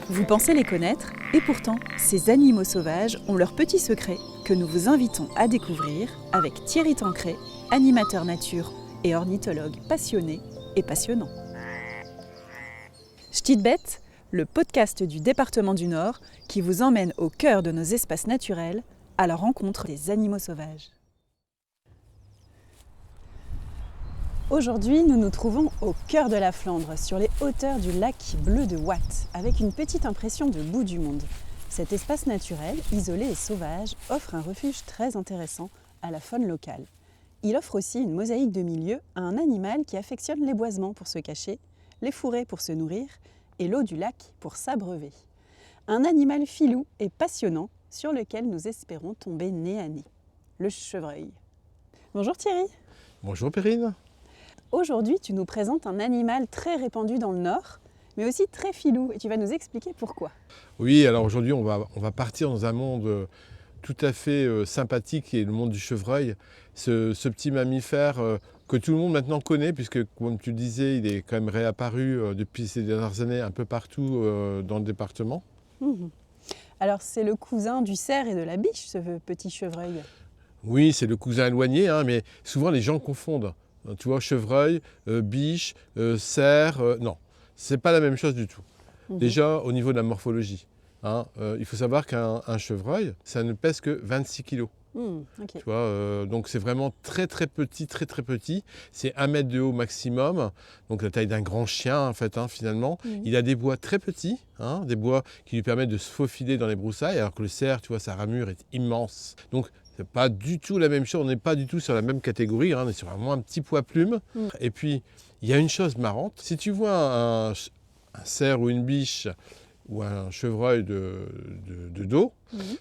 Vous pensez les connaître, et pourtant, ces animaux sauvages ont leurs petits secrets que nous vous invitons à découvrir avec Thierry Tancret, animateur nature et ornithologue passionné et passionnant. Ch'tite bête, le podcast du département du Nord qui vous emmène au cœur de nos espaces naturels à la rencontre des animaux sauvages. Aujourd'hui, nous nous trouvons au cœur de la Flandre, sur les hauteurs du lac bleu de Watt, avec une petite impression de bout du monde. Cet espace naturel, isolé et sauvage, offre un refuge très intéressant à la faune locale. Il offre aussi une mosaïque de milieu à un animal qui affectionne les boisements pour se cacher, les fourrés pour se nourrir et l'eau du lac pour s'abreuver. Un animal filou et passionnant sur lequel nous espérons tomber nez à nez, le chevreuil. Bonjour Thierry. Bonjour Perrine. Aujourd'hui, tu nous présentes un animal très répandu dans le Nord, mais aussi très filou, et tu vas nous expliquer pourquoi. Oui, alors aujourd'hui, on va partir dans un monde tout à fait sympathique, qui est le monde du chevreuil. Ce petit mammifère que tout le monde maintenant connaît, puisque, comme tu le disais, il est quand même réapparu depuis ces dernières années un peu partout dans le département. Alors, c'est le cousin du cerf et de la biche, ce petit chevreuil. Oui, c'est le cousin éloigné, mais souvent les gens confondent. Tu vois, chevreuil, biche, cerf, non, c'est pas la même chose du tout. Déjà, au niveau de la morphologie, il faut savoir qu'un chevreuil, ça ne pèse que 26 kilos. Okay. Tu vois, donc c'est vraiment très très petit, très très petit. C'est 1 mètre de haut maximum, donc la taille d'un grand chien en fait, finalement. Il a des bois très petits, des bois qui lui permettent de se faufiler dans les broussailles, alors que le cerf, tu vois, sa ramure est immense. Donc c'est pas du tout la même chose, on n'est pas du tout sur la même catégorie, on est sur vraiment un petit poids plume. Et puis, il y a une chose marrante, si tu vois un cerf ou une biche ou un chevreuil de dos,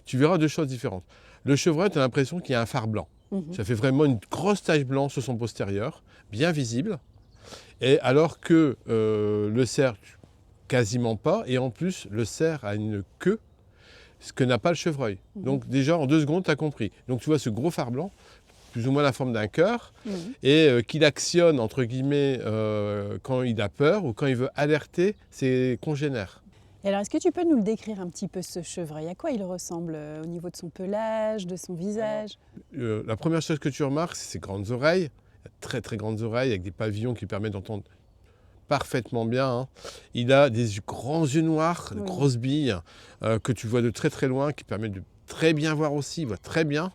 tu verras deux choses différentes. Le chevreuil, tu as l'impression qu'il y a un phare blanc. Ça fait vraiment une grosse tache blanche sur son postérieur, bien visible. Et alors que le cerf, quasiment pas. Et en plus, le cerf a une queue, ce que n'a pas le chevreuil. Donc déjà, en 2 secondes, tu as compris. Donc tu vois ce gros phare blanc, plus ou moins la forme d'un cœur, et qu'il actionne, entre guillemets, quand il a peur ou quand il veut alerter ses congénères. Et alors, est-ce que tu peux nous le décrire un petit peu, ce chevreuil? À quoi il ressemble au niveau de son pelage, de son visage? La première chose que tu remarques, c'est ses grandes oreilles, très très grandes oreilles, avec des pavillons qui permettent d'entendre parfaitement bien. Il a des grands yeux noirs, de grosses billes, que tu vois de très très loin, qui permettent de très bien voir aussi, il voit très bien.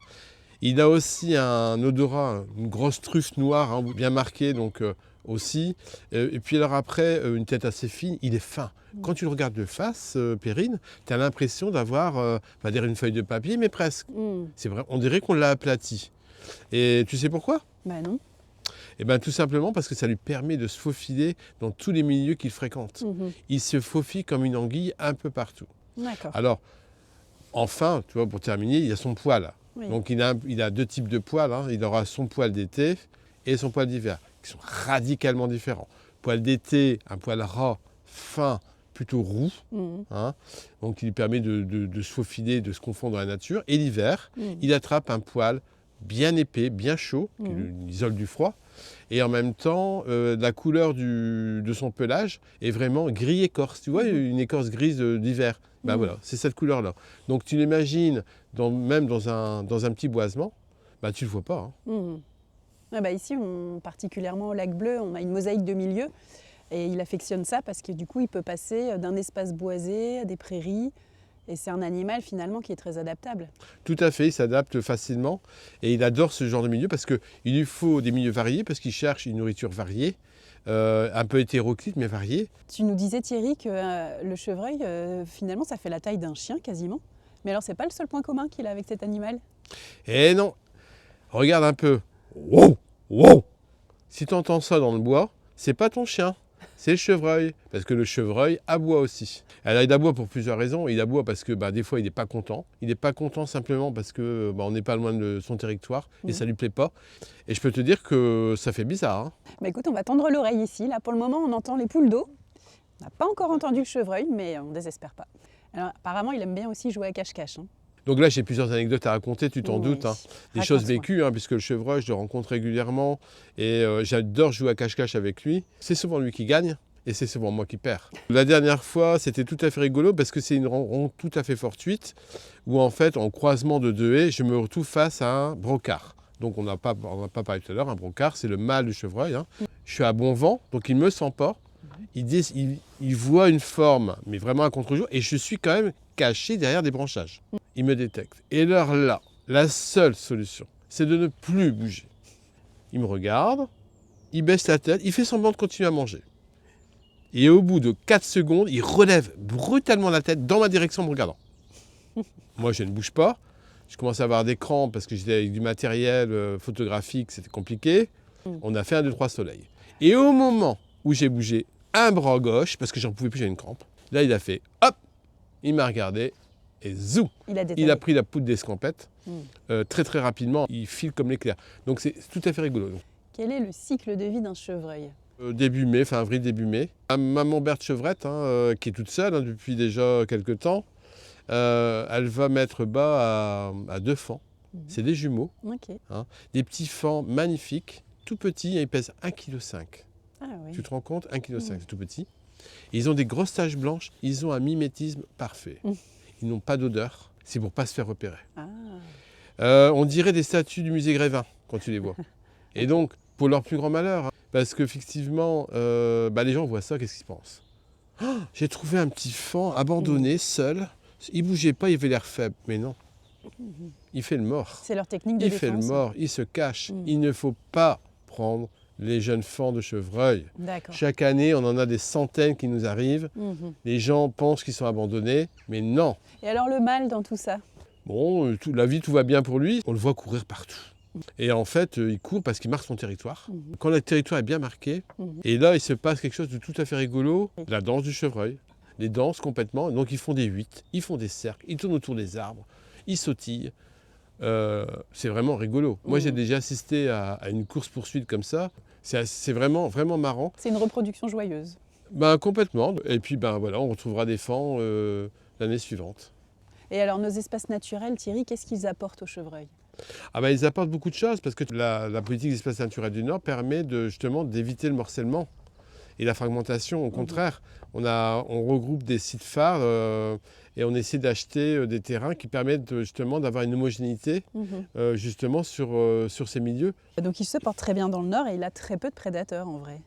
Il a aussi un odorat, une grosse truffe noire, bien marquée, donc aussi. Et puis alors après, une tête assez fine, il est fin. Quand tu le regardes de face, Perrine, tu as l'impression d'avoir, dire une feuille de papier, mais presque. C'est vrai, on dirait qu'on l'a aplati. Et tu sais pourquoi ? Bah non. Eh bien, tout simplement parce que ça lui permet de se faufiler dans tous les milieux qu'il fréquente. Il se faufile comme une anguille un peu partout. D'accord. Alors, enfin, tu vois, pour terminer, il y a son poil. Donc, il a 2 types de poils. Il aura son poil d'été et son poil d'hiver, qui sont radicalement différents. Poil d'été, un poil ras, fin, plutôt roux, donc qui lui permet de se faufiler, de se confondre dans la nature. Et l'hiver, il attrape un poil bien épais, bien chaud, qui l'isole du froid. Et en même temps, la couleur de son pelage est vraiment gris écorce. Tu vois, une écorce grise d'hiver. Ben voilà, c'est cette couleur-là. Donc tu l'imagines même dans un petit boisement, tu ne le vois pas. Ici, particulièrement au lac bleu, on a une mosaïque de milieu. Et il affectionne ça parce que du coup, il peut passer d'un espace boisé à des prairies. Et c'est un animal finalement qui est très adaptable. Tout à fait, il s'adapte facilement et il adore ce genre de milieu parce qu'il lui faut des milieux variés, parce qu'il cherche une nourriture variée, un peu hétéroclite mais variée. Tu nous disais Thierry que le chevreuil, finalement ça fait la taille d'un chien quasiment. Mais alors c'est pas le seul point commun qu'il a avec cet animal? Eh non, regarde un peu. Wow, wow. Si tu entends ça dans le bois, c'est pas ton chien. C'est le chevreuil, parce que le chevreuil aboie aussi. Alors il aboie pour plusieurs raisons. Il aboie parce que des fois il n'est pas content. Il n'est pas content simplement parce que on n'est pas loin de son territoire et ça lui plaît pas. Et je peux te dire que ça fait bizarre. Écoute, on va tendre l'oreille ici. Là pour le moment on entend les poules d'eau. On n'a pas encore entendu le chevreuil, mais on ne désespère pas. Alors apparemment il aime bien aussi jouer à cache-cache. Donc là, j'ai plusieurs anecdotes à raconter, tu t'en doutes. Des choses vécues, puisque le chevreuil, je le rencontre régulièrement et j'adore jouer à cache-cache avec lui. C'est souvent lui qui gagne. Et c'est souvent moi qui perds. La dernière fois, c'était tout à fait rigolo parce que c'est une rencontre tout à fait fortuite où en fait, en croisement de deux haies, je me retrouve face à un brocard. Donc on n'a pas parlé tout à l'heure, un brocard, c'est le mâle du chevreuil. Hein. Je suis à bon vent, donc il me sent pas. Il voit une forme, mais vraiment à contre-jour, et je suis quand même caché derrière des branchages. Il me détecte. Et alors là, la seule solution, c'est de ne plus bouger. Il me regarde, il baisse la tête, il fait semblant de continuer à manger. Et au bout de 4 secondes, il relève brutalement la tête dans ma direction en me regardant. Moi, je ne bouge pas. Je commence à avoir des crampes parce que j'étais avec du matériel photographique, c'était compliqué. On a fait 1, 2, 3 soleils. Et au moment où j'ai bougé un bras gauche, parce que j'en pouvais plus, j'avais une crampe, là, il a fait hop, il m'a regardé et zou, il a pris la poudre d'escampette. Très très rapidement, il file comme l'éclair. Donc c'est tout à fait rigolo. Quel est le cycle de vie d'un chevreuil ? Début mai, fin avril, début mai. Ma maman Berthe Chevrette, qui est toute seule depuis déjà quelques temps, elle va mettre bas à 2 faons. C'est des jumeaux, des petits faons magnifiques, tout petits, et ils pèsent 1,5 kg. Ah, oui. Tu te rends compte, 1,5 kg, c'est tout petit. Et ils ont des grosses taches blanches, ils ont un mimétisme parfait. Ils n'ont pas d'odeur, c'est pour ne pas se faire repérer. On dirait des statues du musée Grévin quand tu les vois. Et donc, pour leur plus grand malheur, parce qu'effectivement, les gens voient ça, qu'est-ce qu'ils pensent ? J'ai trouvé un petit faon abandonné, seul. Il ne bougeait pas, il avait l'air faible. Mais non, il fait le mort. C'est leur technique de défense. Il fait le mort, il se cache. Il ne faut pas prendre les jeunes faons de chevreuil. Chaque année, on en a des centaines qui nous arrivent. Les gens pensent qu'ils sont abandonnés, mais non. Et alors le mâle dans tout ça ? Bon, la vie, tout va bien pour lui. On le voit courir partout. Et en fait, il court parce qu'il marque son territoire. Quand le territoire est bien marqué, et là, il se passe quelque chose de tout à fait rigolo. La danse du chevreuil. Les danses complètement. Donc, ils font des 8, ils font des cercles, ils tournent autour des arbres, ils sautillent. C'est vraiment rigolo. Moi, j'ai déjà assisté à une course-poursuite comme ça. C'est vraiment, vraiment marrant. C'est une reproduction joyeuse. Complètement. Et puis, voilà, on retrouvera des faons l'année suivante. Et alors, nos espaces naturels, Thierry, qu'est-ce qu'ils apportent aux chevreuils ? Ils apportent beaucoup de choses parce que la politique des espaces naturels du Nord permet justement d'éviter le morcellement et la fragmentation. Au contraire, on regroupe des sites phares et on essaie d'acheter des terrains qui permettent justement d'avoir une homogénéité justement sur ces milieux. Donc il se porte très bien dans le Nord et il a très peu de prédateurs en vrai.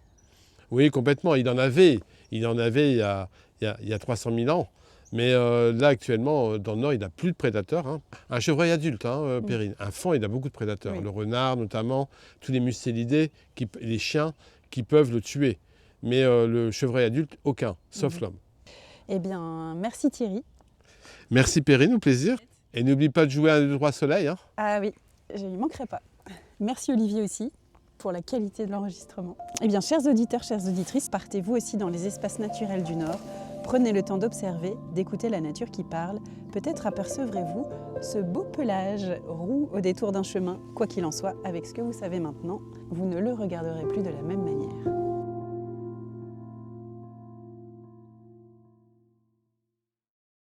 Oui, complètement. Il en avait il y a 300 000 ans. Mais là, actuellement, dans le Nord, il n'a plus de prédateurs. Un chevreuil adulte, Perrine. Un faon, il a beaucoup de prédateurs. Le renard, notamment, tous les mustélidés, les chiens qui peuvent le tuer. Mais le chevreuil adulte, aucun, sauf l'homme. Eh bien, merci Thierry. Merci Perrine, au plaisir. Et n'oublie pas de jouer à 1, 2, 3 soleil. Ah oui, je n'y manquerai pas. Merci Olivier aussi pour la qualité de l'enregistrement. Eh bien, chers auditeurs, chères auditrices, partez-vous aussi dans les espaces naturels du Nord. Prenez le temps d'observer, d'écouter la nature qui parle. Peut-être apercevrez-vous ce beau pelage roux au détour d'un chemin. Quoi qu'il en soit, avec ce que vous savez maintenant, vous ne le regarderez plus de la même manière.